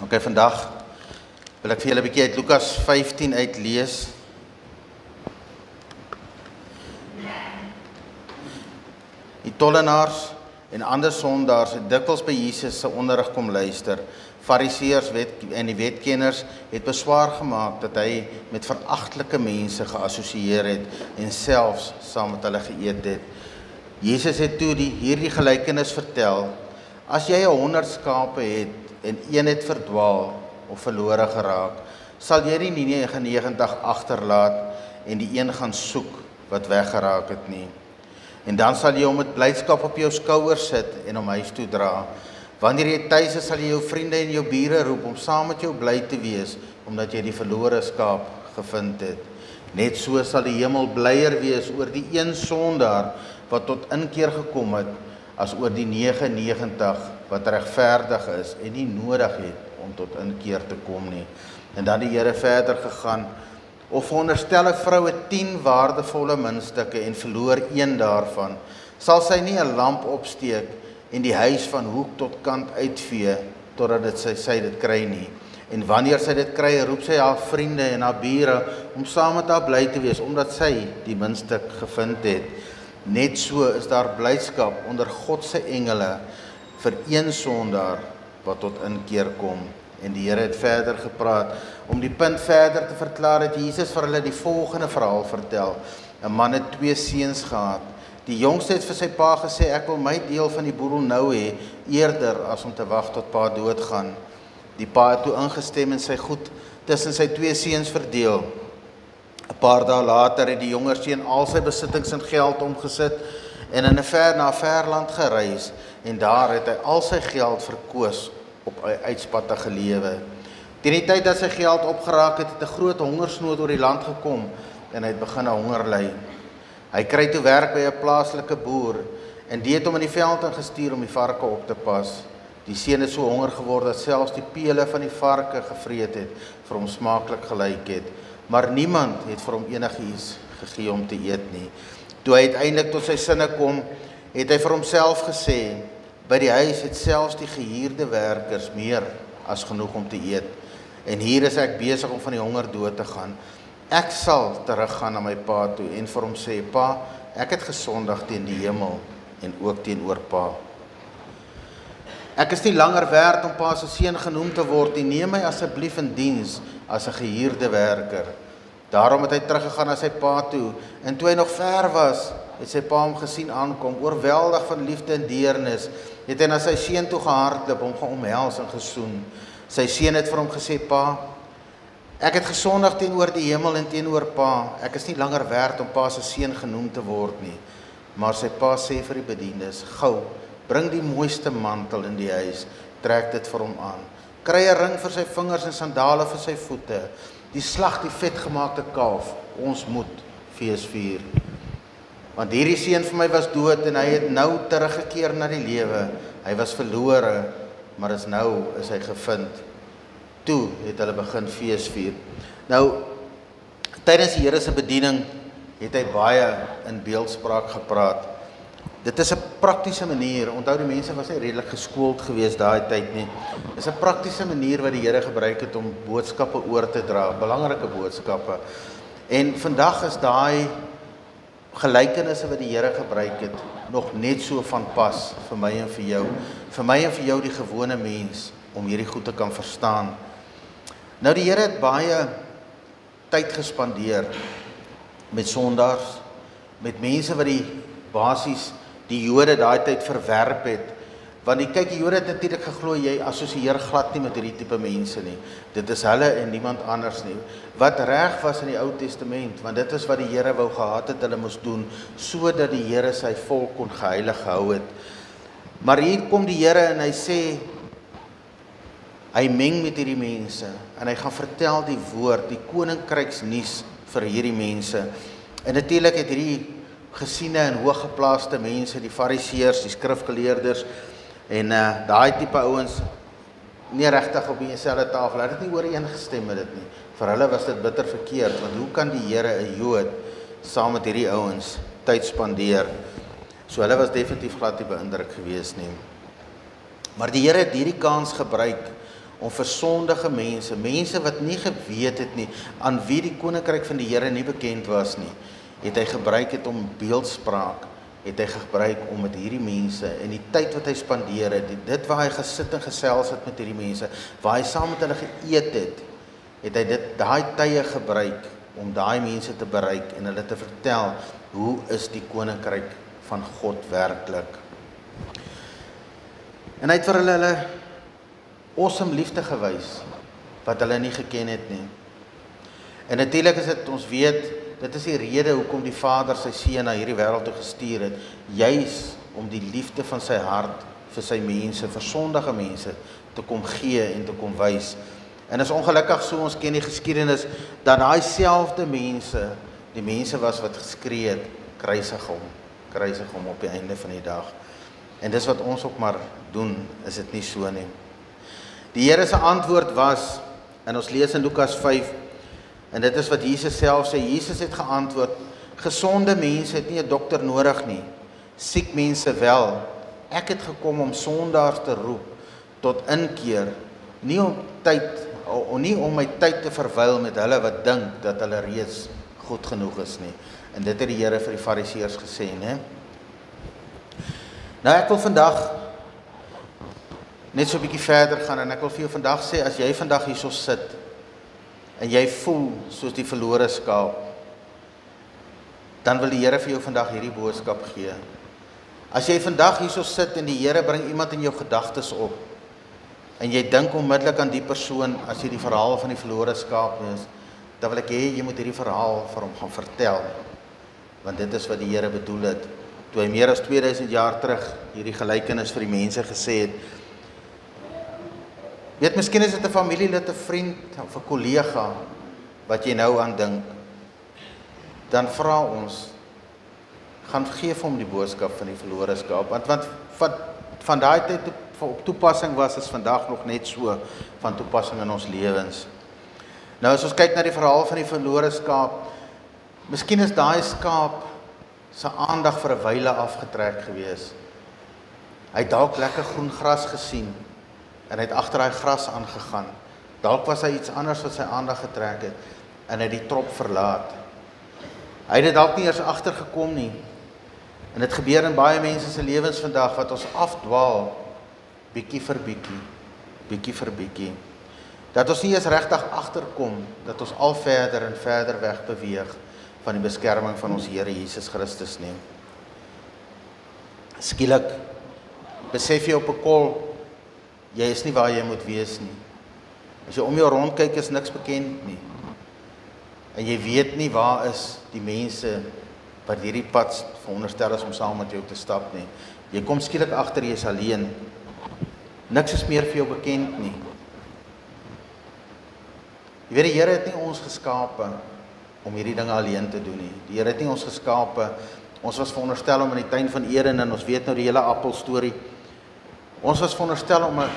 Ok, vandag wil ek vir julle 'n bietjie uit Lukas 15 uitlees. Die tollenaars en ander sondaars het dikwels by Jesus se onderrig kom luister. Fariseërs en die wetkenners het beswaar gemaak dat hy met veragtelike mense geassosieer het en selfs saam met hulle geëet het. Jesus het toe hierdie gelykenis vertel: as jy 100 skape het en een het verdwaal of verlore geraak, sal jy die 99 agterlaat en die een gaan soek wat weggeraak het nie. En dan sal jy hom met blydskap op jou skouers sit en hom huis toe dra. Wanneer jy tuis is, sal jy jou vriende en jou bure roep om saam met jou bly te wees, omdat jy die verlore skaap gevind het. Net so sal die hemel blyer wees oor die een sondaar wat tot inkeer gekom het, as oor die 99 wat regverdig is en nie nodig het om tot inkeer te kom nie. En dan die Here verder gegaan: of veronderstel 'n vrou 10 waardevolle muntstukke en verloor een daarvan, sal sy nie 'n lamp opsteek en die huis van hoek tot kant uitvee totdat sy dit kry nie. En wanneer sy dit kry, roep sy haar vriende en haar bure om saam met haar bly te wees, omdat sy die muntstuk gevind het. Net so is daar blydskap onder God se engele vir een sondaar wat tot inkeer kom. En die Here het verder gepraat. Om die punt verder te verklaar, het Jesus vir hulle die volgende verhaal vertel. 'n man het 2 seuns gehad. Die jongste het vir sy pa gesê: ek wil my deel van die boedel nou hê, eerder as om te wag tot pa doodgaan. Die pa het toe ingestem en sy goed tussen sy 2 seuns verdeel. 'n paar dae later het die jonger seun al sy besittings en geld omgesit en na 'n ver land gereis, en daar het hy al sy geld verkoos op uitspattige lewe. Teen die tyd dat sy geld opgeraak het, het 'n groot hongersnood oor die land gekom en hy het begin honger ly. Hy kry toe werk by 'n plaaslike boer en die het hom in die veld ingestuur om die varke op te pas. Die seun het so honger geword dat selfs die pele van die varke gevreet het, vir hom smaaklik gelyk het. Maar niemand het vir hom enigiets gegee om te eet nie. Toe hy uiteindelik tot sy sinne kom, het hy vir homself gesê: by die huis het selfs die gehuurde werkers meer as genoeg om te eet. En hier is ek besig om van die honger dood te gaan. Ek sal teruggaan na my pa toe en vir hom sê: pa, ek het gesondig teen die hemel en ook teenoor pa. Ek is nie langer werd om pa se seun genoem te word nie. Neem my asseblief in diens as 'n gehuurde werker. Daarom het hy teruggegaan na sy pa toe, en toe hy nog ver was, het sy pa hom gesien aankom. Oorweldig van liefde en deernis, het hy na sy seun toe gehardloop, hom geomhels en gesoen. Sy seun het vir hom gesê: pa, ek het gesondig teenoor die hemel en teenoor pa. Ek is nie langer werd om pa se seun genoem te word nie. Maar sy pa sê vir die bediendes: gou, bring die mooiste mantel in die huis, trek dit vir hom aan. Kry 'n ring vir sy vingers en sandale vir sy voete. Die slag die vetgemaakte kalf, ons moet fees vier. Want hierdie seun vir my was dood en hy het nou teruggekeer na die lewe. Hy was verlore, maar nou is hy gevind. Toe het hulle begin fees vier. Nou, tydens die Here se bediening het hy baie in beeldspraak gepraat. Dit is 'n praktiese manier. Onthou, die mense was nie redelik geskoold geweest daai tyd nie. Dit is 'n praktiese manier wat die Here gebruik het om boodskappe oor te dra, belangrike boodskappe. En vandag is daai gelykenisse wat die Here gebruik het nog net so van pas vir my en vir jou. Vir my en vir jou, die gewone mens, om hierdie goed te kan verstaan. Nou, die Here het baie tyd gespandeer met sondaars, met mense wat die basies die Jode daai tyd verwerp het. Want die Jode het natuurlik geglo jy assosieer glad nie met hierdie tipe mense nie. Dit is hulle en niemand anders nie. Wat reg was in die Ou Testament, want dit is wat die Here wou gehad het hulle moes doen, sodat die Here sy volk kon geheilig gehou het. Maar hier kom die Here en hy sê, hy meng met hierdie mense en hy gaan vertel die woord, die koninkryksnuus vir hierdie mense. En natuurlik het hierdie gesiene en hooggeplaaste mense, die fariseërs, die skrifgeleerders en daai tipe ouens nie regtig op dieselfde tafel. Hulle het nie ooreengestem met dit nie. Vir hulle was dit bitter verkeerd, want hoe kan die Here 'n Jood saam met hierdie ouens tyd spandeer? So hulle was definitief glad nie beïndruk geweest nie. Maar die Here het hierdie kans gebruik om vir sondige mense, mense wat nie geweet het nie, aan wie die koninkryk van die Here nie bekend was nie, het hy gebruik het om beeldspraak, het hy gebruik om met hierdie mense, en die tyd wat hy spandeer het, dit waar hy gesit en gesels het met hierdie mense, waar hy saam met hulle geëet het hy daai tye gebruik, om daai mense te bereik, en hulle te vertel, hoe is die koninkryk van God werklik. En hy het vir hulle awesome liefde gewys, wat hulle nie geken het nie. En natuurlik is dit, ons weet, dit is die rede hoekom die Vader sy seun na hierdie wêreld toe gestuur het, juis om die liefde van sy hart vir sy mense, vir sondige mense, te kom gee en te kom wys. En is ongelukkig so, ons ken die geskiedenis, dat daai selfde mense, die mense was wat geskree het, kruisig hom op die einde van die dag. En dis wat ons ook maar doen, is dit nie so nie. Die Here se antwoord was, en ons lees in Lukas 5, en dit is wat Jesus self sê, Jesus het geantwoord, gesonde mense het nie 'n dokter nodig nie, siek mense wel. Ek het gekom om sondaars te roep tot inkeer, nie om my tyd te verwyl met hulle wat dink dat hulle reeds goed genoeg is nie. En dit het die Here vir die Fariseërs gesê, né? Nou ek wil vandag net so 'n bietjie verder gaan, en ek wil vir jou vandag sê, as jy vandag hierso sit, en jy voel soos die verlore skaap, dan wil die Here vir jou vandag hierdie boodskap gee. As jy vandag hierso sit, en die Here bring iemand in jou gedagtes op, en jy dink onmiddellik aan die persoon, as jy die verhaal van die verlore skaap is, dan wil ek hê, jy moet hierdie verhaal vir hom gaan vertel, want dit is wat die Here bedoel het, toe hy meer as 2000 jaar terug, hierdie gelykenis vir die mense gesê het. Weet, miskien is dit 'n familielid, 'n vriend, of 'n kollega, wat jy nou aan dink, dan vra ons, gaan gee vir hom die boodskap van die verlore skaap, want van daai tyd op toepassing was, is vandag nog net so van toepassing in ons lewens. Nou as ons kyk na die verhaal van die verlore skaap, miskien is daai skaap sy aandag vir 'n wyle afgetrek gewees. Hy het dalk lekker groen gras gesien, en hy het agter daai gras aangegaan. Dalk was hy iets anders wat sy aandag getrek het, en hy het die trop verlaat. Hy het dit dalk nie eers agtergekom nie. En dit gebeur in baie mense se lewens vandag, wat ons afdwaal, bietjie vir bietjie. Dat ons nie eens regtig agterkom, dat ons al verder en verder weg beweeg van die beskerming van ons Here Jesus Christus nie. Skielik besef jy op 'n kol, jy is nie waar jy moet wees nie. As jy om jou rond kyk, is niks bekend nie. En jy weet nie waar is die mense wat hierdie pad veronderstel is om saam met jou te stap nie. Jy kom skielik agter, jy is alleen. Niks is meer vir jou bekend nie. Jy weet, die Here het nie ons geskape om hierdie dinge alleen te doen nie. Die Here het nie ons geskape, ons was veronderstel om in die tuin van Eden, en ons weet nou die hele appelstorie, ons was veronderstel om 'n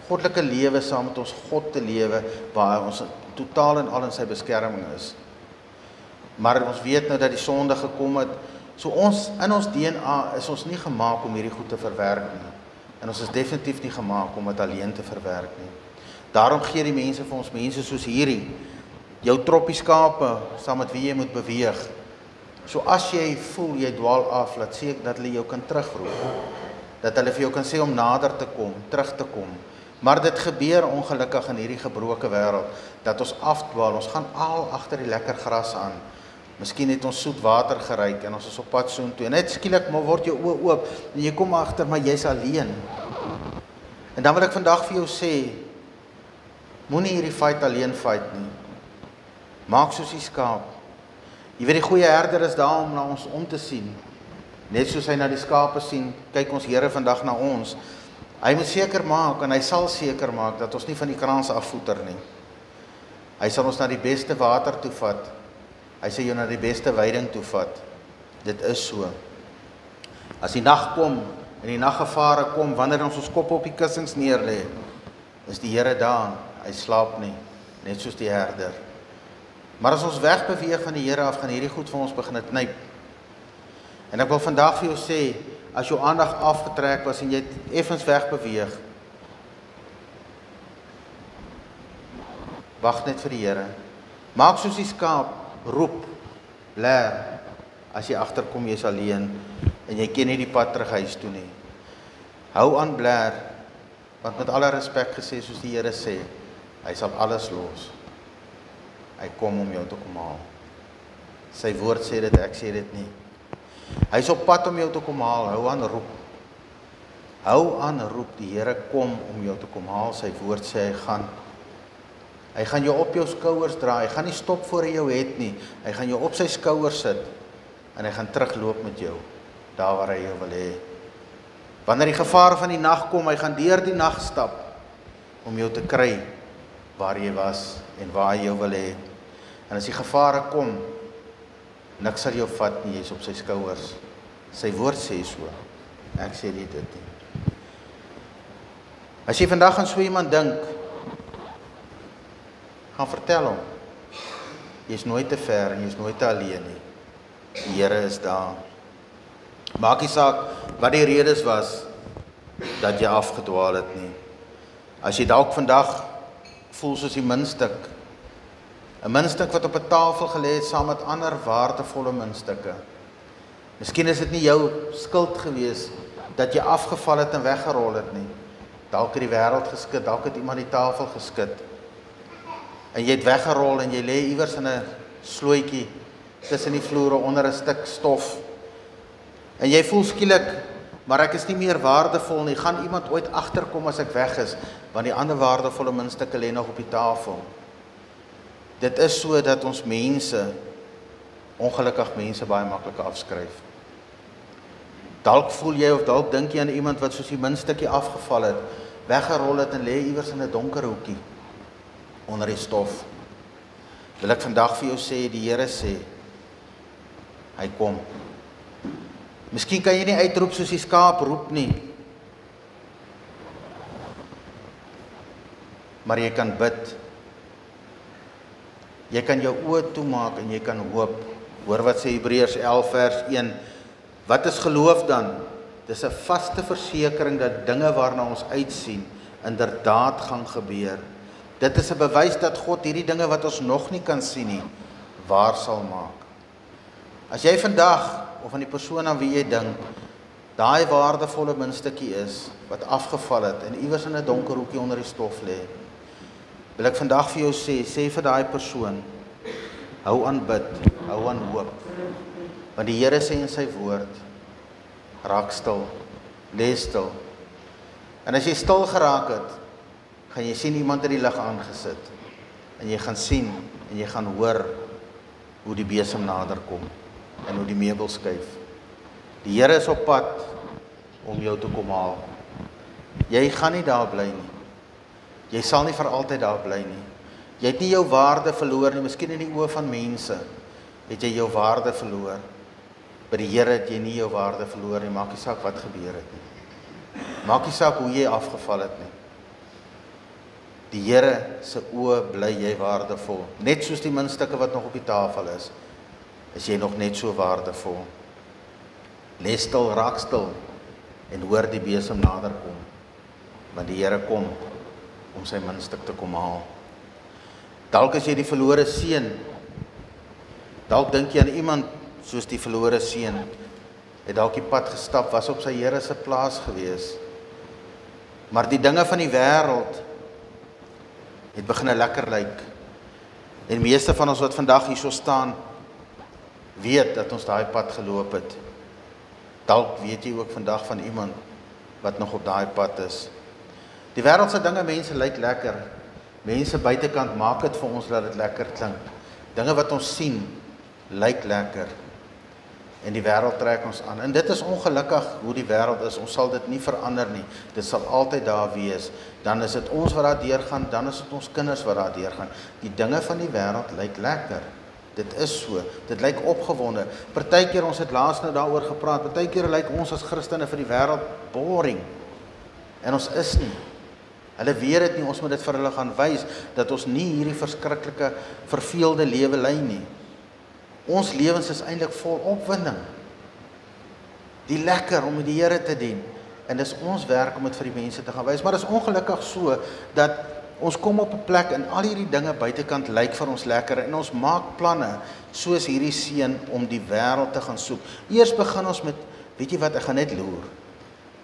goddelike lewe saam met ons God te lewe, waar ons totaal en al in sy beskerming is. Maar ons weet nou dat die sonde gekom het, so in ons DNA is ons nie gemaak om hierdie goed te verwerk nie. En ons is definitief nie gemaak om dit alleen te verwerk nie. Daarom gee die mense vir ons mense soos hierdie, jou troppie skape, saam met wie jy moet beweeg. So as jy voel, jy dwaal af, laat sê ek dat hulle jou kan terugroep. Dat hulle vir jou kan sê om nader te kom, terug te kom. Maar dit gebeur ongelukkig in hierdie gebroke wêreld, dat ons afdwaal, ons gaan al agter die lekker gras aan. Miskien het ons soet water geryk, en ons is op pad soontoe, en net skielik maar word jou oë oop, en jy kom agter, maar jy's alleen. En dan wil ek vandag vir jou sê, moenie hierdie fight alleen fight nie. Maak soos die skaap. Jy weet, die goeie herder is daar om na ons om te sien. Net soos hy na die skape sien, kyk ons Here vandag na ons. Hy moet seker maak, en hy sal seker maak, dat ons nie van die kraans afvoeter nie. Hy sal ons na die beste water toe vat. Hy sê jou na die beste weiding toe vat. Dit is so. As die nag kom, en die naggevare kom, wanneer ons kop op die kussings neerlê, is die Here daar. Hy slaap nie, net soos die herder. Maar as ons wegbeweeg van die Here af, gaan hierdie goed vir ons begin knyp. En ek wil vandag vir jou sê, as jou aandag afgetrek was en jy het effens wegbeweeg, Wag net vir die Here. Maak soos die skaap, roep, blaar. As jy agterkom, jy's alleen en jy ken nie die pad terug huis toe nie. Hou aan blaar, want met alle respek gesê, soos die Here sê, hy sal alles los. Hy kom om jou te kom haal. Sy woord sê dit, ek sê dit nie. Hy is op pad om jou te kom haal, hou aan roep. Hou aan roep, die Here kom om jou te kom haal, sy woord sê hy gaan jou op jou skouers dra, hy gaan nie stop voor hy jou het nie, hy gaan jou op sy skouers sit, en hy gaan terugloop met jou, daar waar hy jou wil hê. Wanneer die gevaar van die nag kom, hy gaan deur die nag stap, om jou te kry, waar jy was, en waar hy jou wil hê. En as die gevare kom, niks sal jou vat nie, jy is op sy skouers. Sy woord sê so, ek sê nie dit nie. As jy vandag aan so iemand dink, gaan vertel hom, jy is nooit te ver en jy is nooit te alleen nie. Die Here is daar. Maak nie saak wat die redes was dat jy afgedwaal het nie. As jy dalk vandag voel soos die muntstuk, 'n muntstuk wat op 'n tafel gelê het saam met ander waardevolle muntstukke. Miskien is dit nie jou skuld gewees dat jy afgeval het en weggerol het nie. Dalk het die wêreld geskit, dalk het iemand die tafel geskit. En jy het weggerol en jy lê iewers in 'n slooitjie tussen die vloere onder 'n stuk stof. En jy voel skielik, maar ek is nie meer waardevol nie. Gaan iemand ooit agterkom as ek weg is, want die ander waardevolle muntstukke lê nog op die tafel. Dit is so dat ons mense, ongelukkig mense, baie maklik afskryf. Dalk voel jy of dalk dink jy aan iemand wat soos die muntstukkie afgeval het, weggerol het en lê iewers in 'n donker hoekie onder die stof. Wil ek vandag vir jou sê, die Here sê, hy kom. Miskien kan jy nie uitroep soos die skaap roep nie, maar jy kan bid. Jy kan jou oë toemaak en jy kan hoop. Hoor wat sê Hebreërs 11 vers 1. Wat is geloof dan? Dis 'n vaste versekering dat dinge waarna ons uitsien inderdaad gaan gebeur. Dit is 'n bewys dat God hierdie dinge wat ons nog nie kan sien nie, waar sal maak. As jy vandag, of aan die persoon aan wie jy dink, daai waardevolle muntstukkie is, wat afgeval het en iewers in 'n donker hoekie onder die stof lê, wil ek vandag vir jou sê vir daai persoon, hou aan bid, hou aan hoop. Want die Here sê in sy woord, raak stil, lees stil. En as jy stil geraak het, gaan jy sien iemand in die lig aangesit. En jy gaan sien en jy gaan hoor hoe die besem nader kom en hoe die meubels skuif. Die Here is op pad om jou te kom haal. Jy gaan nie daar bly nie. Jy sal nie vir altyd daar bly nie. Jy het nie jou waarde verloor nie, miskien in die oë van mense het jy jou waarde verloor. By die Here het jy nie jou waarde verloor nie, maak nie saak wat gebeur het nie. Maak nie saak hoe jy afgeval het nie. Die Here se oë bly jy waardevol. Net soos die muntstukke wat nog op die tafel is jy nog net so waardevol. Lees stil, raak stil en hoor die besem nader kom. Want die Here kom om sy muntstuk te kom haal. Dalk as jy die verlore seun, dalk dink jy aan iemand soos die verlore seun, het dalk die pad gestap, was op sy Here se plaas gewees. Maar die dinge van die wêreld het begin lekker lyk. En meeste van ons wat vandag hier so staan, weet dat ons daai pad geloop het. Dalk weet jy ook vandag van iemand wat nog op daai pad is. Die wêreldse dinge, mense, lyk lekker. Mense buitekant maak dit vir ons dat dit lekker klink. Dinge wat ons sien, lyk lekker. En die wêreld trek ons aan. En dit is ongelukkig hoe die wêreld is. Ons sal dit nie verander nie. Dit sal altyd daar wees. Dan is dit ons wat daar deurgaan, dan is dit ons kinders wat daar deurgaan. Die dinge van die wêreld lyk lekker. Dit is so. Dit lyk opgewonde. Partykeer, ons het laas nou daaroor gepraat, partykeer lyk ons as Christene vir die wêreld boring. En ons is nie. Hulle weet dit nie, ons moet dit vir hulle gaan wys, dat ons nie hierdie verskriklike, verveelde lewe lei nie. Ons lewens is eintlik vol opwinding. Die lekker om met die Here te dien. En dis ons werk om dit vir die mense te gaan wys. Maar dis ongelukkig so, dat Ons kom op 'n plek en al hierdie dinge buitekant lyk vir ons lekker en ons maak planne soos hierdie seun om die wêreld te gaan soek. Eers begin ons met, weet jy wat, ek gaan net loer.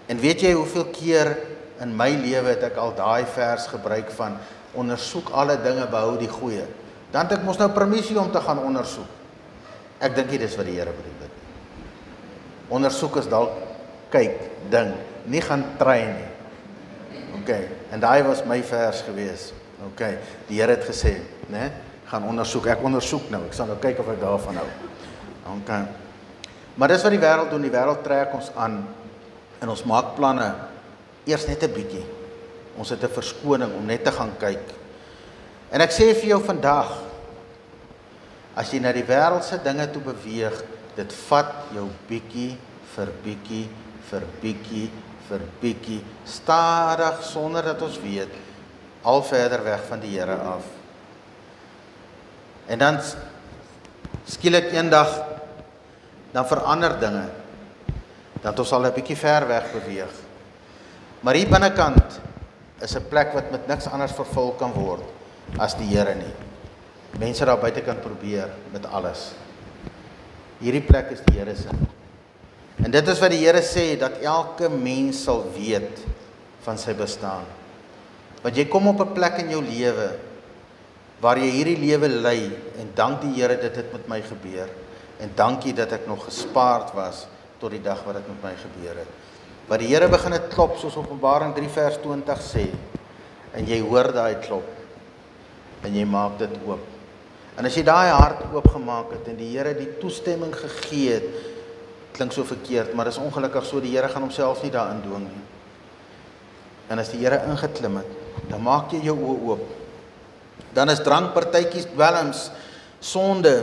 En weet jy hoeveel keer in my lewe het ek al daai vers gebruik van ondersoek alle dinge, behou die goeie. Dan het ek mos nou permissie om te gaan ondersoek. Ek dink nie dis wat die Here bedoel het. Ondersoek is dalk kyk, ding, nie gaan try nie. Okay, en daai was my vers gewees. Okay, die Here het gesê, né, gaan ondersoek. Ek ondersoek nou. Ek sal nou kyk of ek daarvan hou. Okay. Maar dis wat die wêreld doen. Die wêreld trek ons aan en ons maak planne eers net 'n bietjie. Ons het 'n verskoning om net te gaan kyk. En ek sê vir jou vandag, as jy na die wêreldse dinge toe beweeg, dit vat jou bietjie vir bietjie vir bietjie vir bietjie, stadig, sonder dat ons weet, al verder weg van die Here af. En dan skielik eendag, dan verander dinge, dat ons al 'n bietjie ver weg beweeg. Maar hier binnekant is 'n plek wat met niks anders vervul kan word as die Here nie. Mense daar buitekant probeer met alles. Hierdie plek is die Here se. En dit is wat die Here sê, dat elke mens sal weet van sy bestaan. Want jy kom op 'n plek in jou lewe waar jy hierdie lewe lei en dank die Here dit het met my gebeur. En dankie dat ek nog gespaard was tot die dag wat dit met my gebeur het. Waar die Here begin het klop, soos Openbaring 3 vers 20 sê, en jy hoor daai klop en jy maak dit oop. En as jy daai hart oopgemaak het en die Here die toestemming gegee het, klink so verkeerd, maar dis ongelukkig so, die Here gaan homself nie daarin dwing nie. En as die Here ingeklim het, dan maak jy jou oë oop. Dan is drank, partytjies, dwelms, sonde,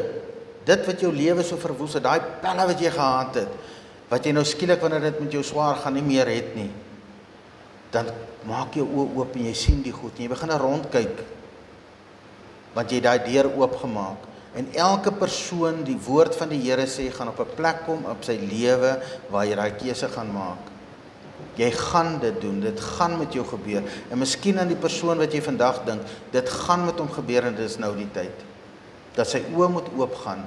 dit wat jou lewe so verwoes het, daai pelle wat jy gehad het, wat jy nou skielik wanneer dit met jou swaar gaan nie meer het nie, dan maak jou oë oop en jy sien die goed en jy begin rondkyk, want jy daai deur oopgemaak. En elke persoon, die woord van die Here sê, gaan op 'n plek kom op sy lewe waar jy daai keuse gaan maak. Jy gaan dit doen, dit gaan met jou gebeur. En miskien aan die persoon wat jy vandag dink, dit gaan met hom gebeur en dit is nou die tyd. Dat sy oë moet oopgaan,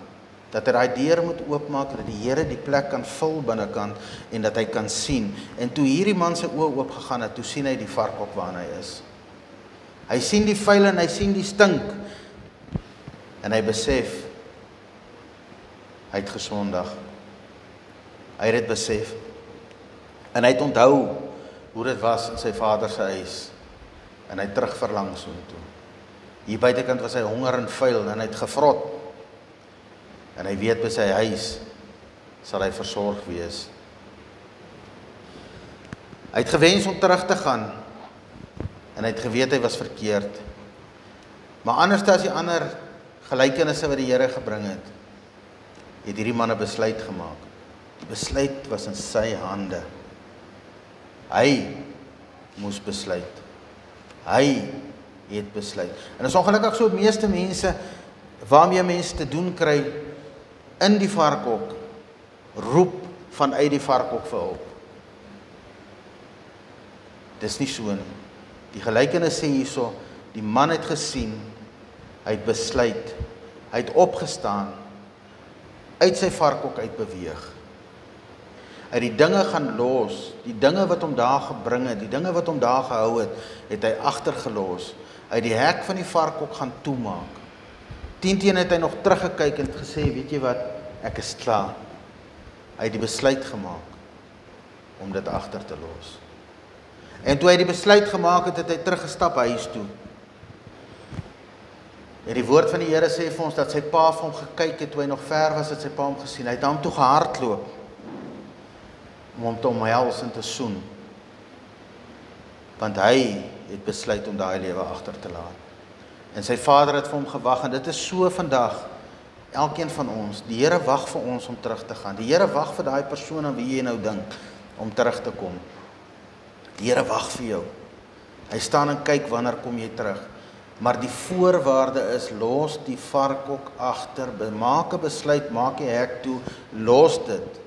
dat hy daai deur moet oopmaak, dat die Here die plek kan vul binnekant en dat hy kan sien. En toe hierdie man sy oë oopgegaan het, toe sien hy die varkhok waar hy is. Hy sien die vuil en hy sien die stink. En hy besef, hy het gesondig. Hy het dit besef. En hy het onthou hoe dit was in sy vader se huis. En hy terug verlang soontoe. Hier buitekant was hy honger en vuil en hy het gevrot. En hy weet by sy huis sal hy versorg wees. Hy het gewens om terug te gaan. En hy het geweet hy was verkeerd. Maar anders as die ander gelykenisse wat die Here gebring het hierdie man 'n besluit gemaak. Die besluit was in sy hande. Hy moes besluit. Hy het besluit. En is ongelukkig so, meeste mense, waarmee mense te doen kry in die varkhok, roep vanuit die varkhok vir hulp. Dis nie so nie. Die gelykenis sê hierso, die man het gesien, hy het besluit, hy het opgestaan, uit sy varkhok uit beweeg. Hy het die dinge gaan los, die dinge wat hom daar gebring het, die dinge wat hom daar gehou het, het hy agtergelos. Hy het die hek van die varkhok gaan toemaak. 10 het hy nog teruggekyk en gesê, weet jy wat, ek is klaar. Hy het die besluit gemaak om dit agter te los. En toe hy die besluit gemaak het, het hy teruggestap huis toe. En die woord van die Here sê vir ons dat sy pa vir hom gekyk het, toe hy nog ver was, het sy pa hom gesien. Hy het hom toe gehardloop om hom te omhels en te soen. Want hy het besluit om daai lewe agter te laat. En sy vader het vir hom gewag, en dit is so vandag, elkeen van ons, die Here wag vir ons om terug te gaan. Die Here wag vir daai persoon aan wie jy nou dink, om terug te kom. Die Here wag vir jou. Hy staan en kyk, wanneer kom jy terug? Maar die voorwaarde is, los die varkhok agter, maak 'n besluit, maak die hek toe, los dit.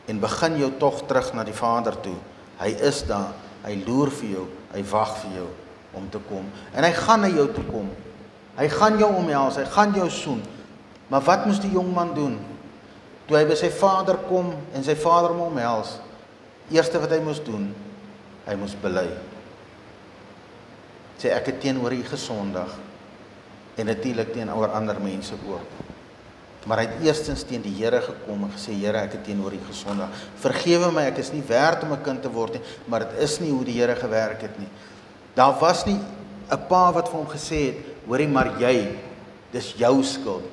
En begin jou tog terug na die Vader toe. Hy is daar, hy loer vir jou, hy wag vir jou. om te kom. En hy gaan na jou toe kom. Hy gaan jou omhels, hy gaan jou soen. Maar wat moes die jongman doen? Toe hy by sy vader kom en sy vader hom omhels, eerste wat hy moes doen, hy moes bely. Sê ek het teenoor u gesondig en natuurlik teenoor ander mense ook. Maar hy het eerstens teen die Here gekom en gesê, Here, ek het teenoor u gesondig. Vergewe my, ek is nie werd om 'n kind te word nie, maar dit is nie hoe die Here gewerk het nie. Daar was nie 'n pa wat vir hom gesê het, hoorie, maar jy, dis jou skuld.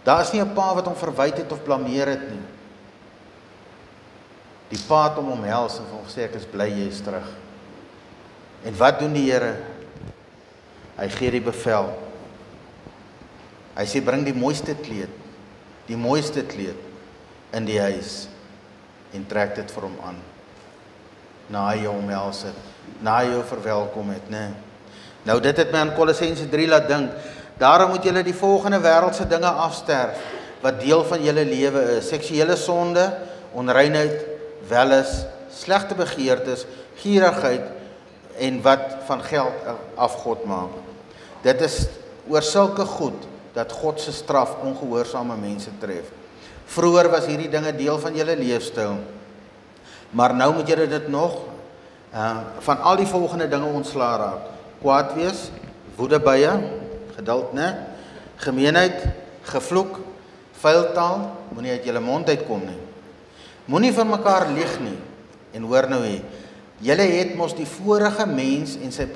Daar is nie 'n pa wat hom verwyd het of blameer het nie. Die pa het hom omhels en vir hom gesê, ek is bly jy is terug. En wat doen die Here? Hy gee die bevel. Hy sê, bring die mooiste kleed in die huis en trek dit vir hom aan. Na hy jou omhels het, na hy jou verwelkom het, né? Nou dit het my aan Kolossense 3 laat dink. Daarom moet julle die volgende wêreldse dinge afsterf wat deel van julle lewe is: seksuele sonde, onreinheid, welis, slegte begeertes, gierigheid en wat van geld afgod maak. Dit is oor sulke goed dat God se straf ongehoorsame mense tref. Vroeger was hierdie dinge deel van julle leefstyl, maar nou moet julle dit nog van al die volgende dinge ontslaa raak: kwaad wees, woede, buie, geduld, né? Gemeenheid, gevloek, vuil taal, moenie uit julle mond uitkom nie. Moenie vir mekaar lieg nie. En hoor nou hier, julle het mos die vorige mens en sy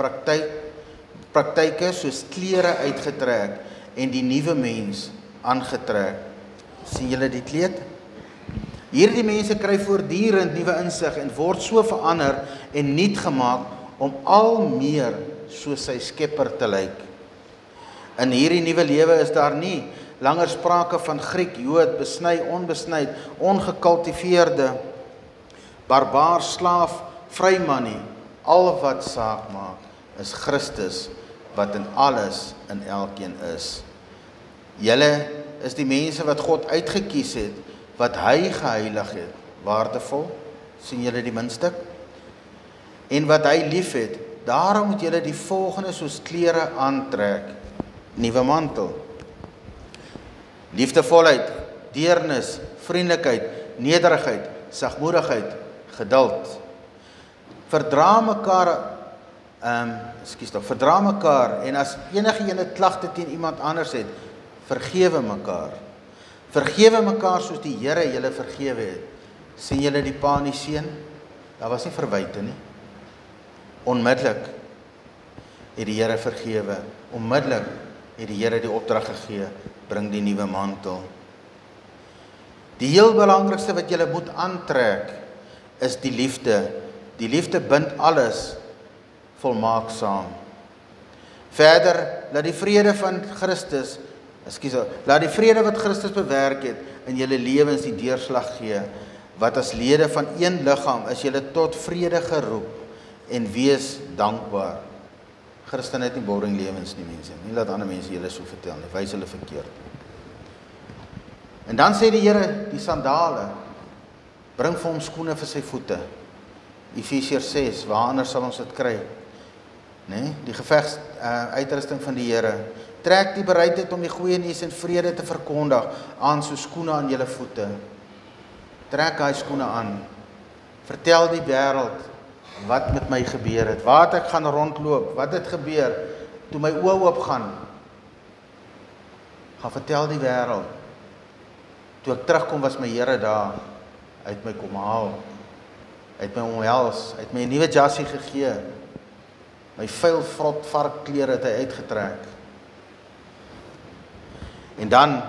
praktyke soos klere uitgetrek en die nuwe mens aangetrek. Sien julle die kleed? Hierdie mense kry voortdurend nuwe insig en word so verander en nuut gemaak om al meer soos sy Skepper te lyk. In hierdie nuwe lewe is daar nie langer sprake van Griek, Jood, besny, onbesnyd, ongekultiveerde, barbaar, slaaf, vryman nie. Al wat saak maak is Christus wat in alles in elkeen is. Julle is die mense wat God uitgekies het, wat hy geheilig het, waardevol, sien julle die muntstuk? En wat hy lief het, daarom moet julle die volgende soos klere aantrek: nuwe mantel, liefdevolheid, deernis, vriendelikheid, nederigheid, sagmoedigheid, geduld. Verdra mekaar, en as enige ene klagte teen iemand anders het, vergewe mekaar. Vergewe mekaar soos die Here julle vergewe het. Sien julle die pa en die seun? Daar was nie verwyte nie. Onmiddellik het die Here vergewe. Onmiddellik het die Here die opdrag gegee, bring die nuwe mantel. Die heel belangrikste wat julle moet aantrek is die liefde. Die liefde bind alles volmaaksaam. Verder, laat die vrede wat Christus bewerk het in julle lewens die deurslag gee, wat as lede van een liggaam is julle tot vrede geroep en wees dankbaar. Christen het nie boring lewens nie, mense. Nie laat ander mense julle so vertel nie, wys hulle verkeerd. En dan sê die Here, die sandale, bring vir hom skoene vir sy voete. Efesiërs 6, waar anders sal ons dit kry? Nee, die gevegsuitrusting van die Here. Trek die bereidheid om die goeie nuus en vrede te verkondig aan so skoene aan julle voete. Trek hy skoene aan. Vertel die wêreld wat met my gebeur het. Waar het ek gaan rondloop? Wat het gebeur toe my oë oopgaan? Gaan vertel die wêreld. Toe ek terugkom was my Here daar. Hy het my kom haal. Hy het my omhels. Hy het my 'n nuwe jassie gegee. My vuil vrot varkklere het hy uitgetrek. En dan,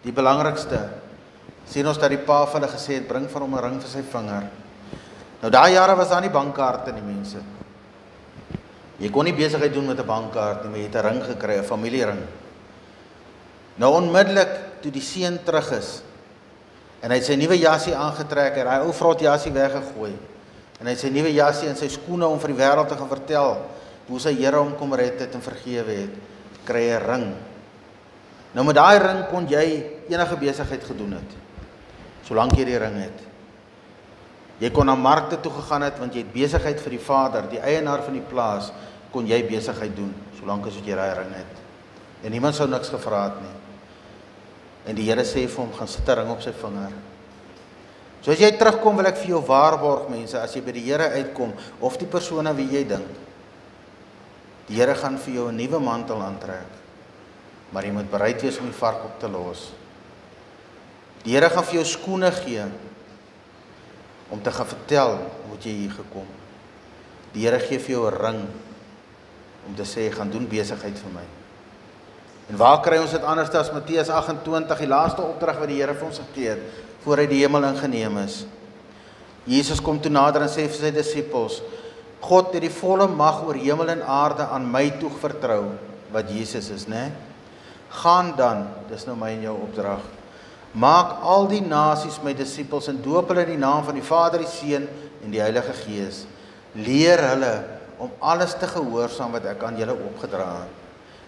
die belangrikste, sien ons dat die pa vir hulle gesê het, bring vir hom 'n ring vir sy vinger. Nou daai jare was daar nie bankkaarte nie, mense. Jy kon nie besigheid doen met 'n bankkaart nie, maar jy het 'n ring gekry, 'n familiering. Nou onmiddellik toe die seun terug is en hy het sy nuwe jassie aangetrek, hy ou vrot jassie weggegooi. En hy het sy nuwe jassie en sy skoene om vir die wêreld te gaan vertel hoe sy Here hom kom red het en vergewe het, kry 'n ring. Nou met daai ring kon jy enige besigheid gedoen het, solank jy die ring het. Jy kon na markte toe gegaan het, want jy het besigheid vir die Vader, die eienaar van die plaas, kon jy besigheid doen, solank as wat jy daai ring het. En niemand sou niks gevra het nie. En die Here sê vir hom, gaan sit 'n ring op sy vinger. So as jy terugkom, wil ek vir jou waarborg, mense, as jy by die Here uitkom, of die persoon aan wie jy dink, die Here gaan vir jou 'n nuwe mantel aantrek, maar jy moet bereid wees om die vark op te los. Die Here gaan vir jou skoene gee, om te gaan vertel, hoe het jy hier gekom. Die Here gee vir jou 'n ring, om te sê, gaan doen besigheid vir my. En waar kry ons dit anders as Matteus 28, die laaste opdrag wat die Here vir ons gegee het, voor hy die hemel ingeneem is. Jesus kom toe nader en sê vir sy disippels, God het die volle mag oor hemel en aarde aan my toe vertrou, wat Jesus is, né? Gaan dan, dis nou my en jou opdrag, maak al die nasies my disippels en doop hulle in die naam van die Vader, die Seun en die Heilige Gees. Leer hulle om alles te gehoorsaam wat ek aan julle opgedra het.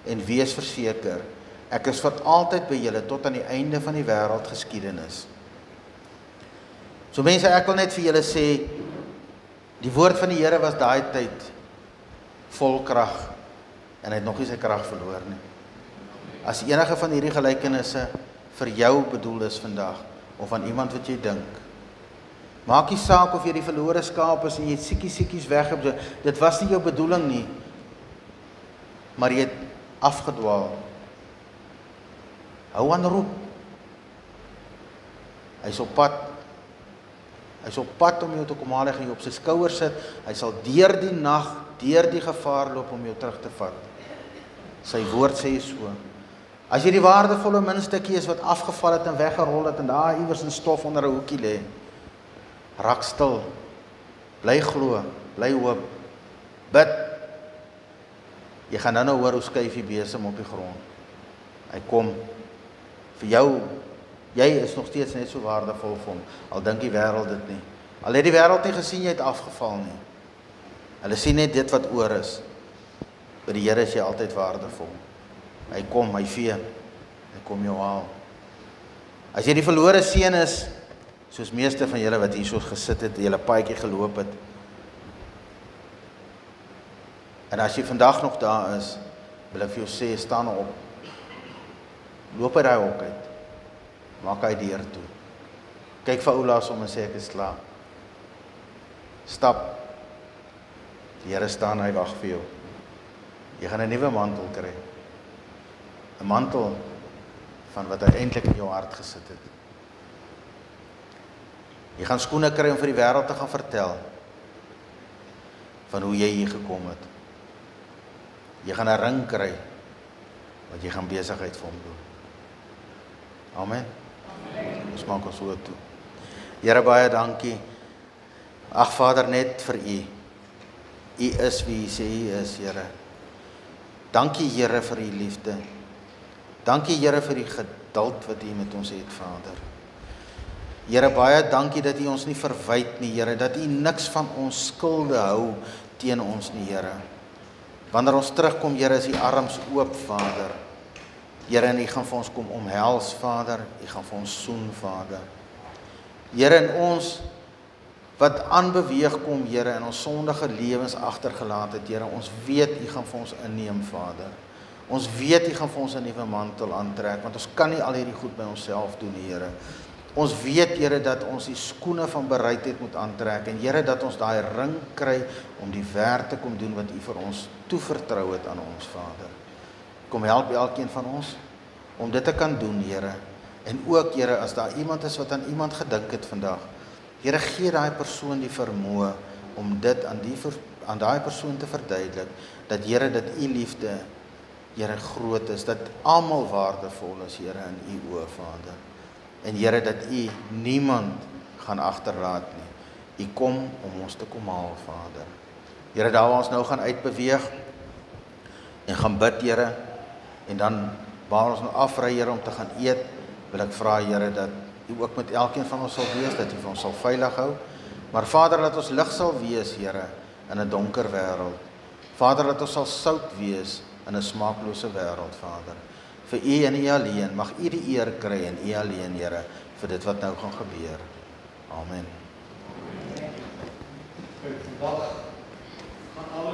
En wees verseker, ek is vir altyd by julle tot aan die einde van die wêreld geskiedenis. So mense, ek wil net vir julle sê, die woord van die Here was daai tyd vol krag en hy het nog nie sy krag verloor nie. As enige van hierdie gelykenisse vir jou bedoel is vandag, of aan iemand wat jy dink, maak nie saak of jy die verlore skaap is en jy het siekies weggeop, dit was nie jou bedoeling nie, maar jy het afgedwaal. Hou aan roep. Hy is op pad. Hy is op pad om jou te kom haal, hy gaan jou op sy skouer sit, hy sal deur die nag, deur die gevaar loop om jou terug te vat. Sy woord sê so. As jy die waardevolle muntstukkie is wat afgeval het en weggerol het en daar iewers in stof onder 'n hoekie lê, raak stil, bly glo, bly hoop, bid. Jy gaan nou hoor hoe skuif die besem op die grond. Hy kom vir jou. Jy is nog steeds net so waardevol vir hom, al dink die wêreld dit nie. Al het die wêreld nie gesien jy het afgeval nie. Hulle sien net dit wat oor is. By die Here is jy altyd waardevol. Hy kom, hy vee, hy kom jou haal. As jy die verlore seun is, soos meeste van julle wat hier so gesit het, julle paadjie geloop het, en as jy vandag nog daar is, wil ek vir jou sê, staan op, loop uit daai hok uit, maak hy deur toe, kyk vir Oulaas om en sê ek is klaar, stap, die Here staan, hy wag vir jou, jy gaan 'n nuwe mantel kry, 'n mantel van wat hy eintlik in jou hart gesit het. Jy gaan skoene kry om vir die wêreld te gaan vertel van hoe jy hier gekom het. Jy gaan 'n ring kry wat jy gaan besigheid vir hom doen. Amen. Ons maak ons oë toe. Here, baie dankie. Ag Vader, net vir U. U is wie U sê U is, Here. Dankie Here vir U liefde. Dankie Here vir die geduld wat U met ons het, Vader. Here, baie dankie dat U ons nie verwyd nie, Here, dat U niks van ons skulde hou teen ons nie, Here. Wanneer ons terugkom, Here, is U arms oop, Vader. Here, en U gaan vir ons kom omhels, Vader. U gaan vir ons soen, Vader. Here, en ons wat aanbeweeg kom, Here, in ons sondige lewens agtergelaat het, Here, ons weet U gaan vir ons inneem, Vader. Ons weet U gaan vir ons 'n nuwe mantel aantrek, want ons kan nie al hierdie goed by onsself doen, Here. Ons weet, Here, dat ons die skoene van bereidheid moet aantrek, en Here, dat ons daai ring kry om die werk te kom doen wat U vir ons toevertrou het aan ons, Vader. Kom help elkeen van ons om dit te kan doen, Here. En ook, Here, as daar iemand is wat aan iemand gedink het vandag, Here, gee daai persoon die vermoë om dit aan daai persoon te verduidelik, dat Here, dat U liefde, Here, groot is, dat almal waardevol is, Here, in U oë, Vader. En Here, dat U niemand gaan agterlaat nie. U kom om ons te kom haal, Vader. Here, daar waar ons nou gaan uitbeweeg en gaan bid, Here, en dan waar ons nou afry, Here, om te gaan eet, wil ek vra, Here, dat U ook met elkeen van ons sal wees, dat U vir ons sal veilig hou. Maar Vader, dat ons lig sal wees, Here, in 'n donker wêreld. Vader, dat ons sal sout wees in 'n smaaklose wêreld, Vader. Vir U en U alleen, mag U die eer kry en U alleen, Here, vir dit wat nou gaan gebeur. Amen. Kyk, vandag gaan alles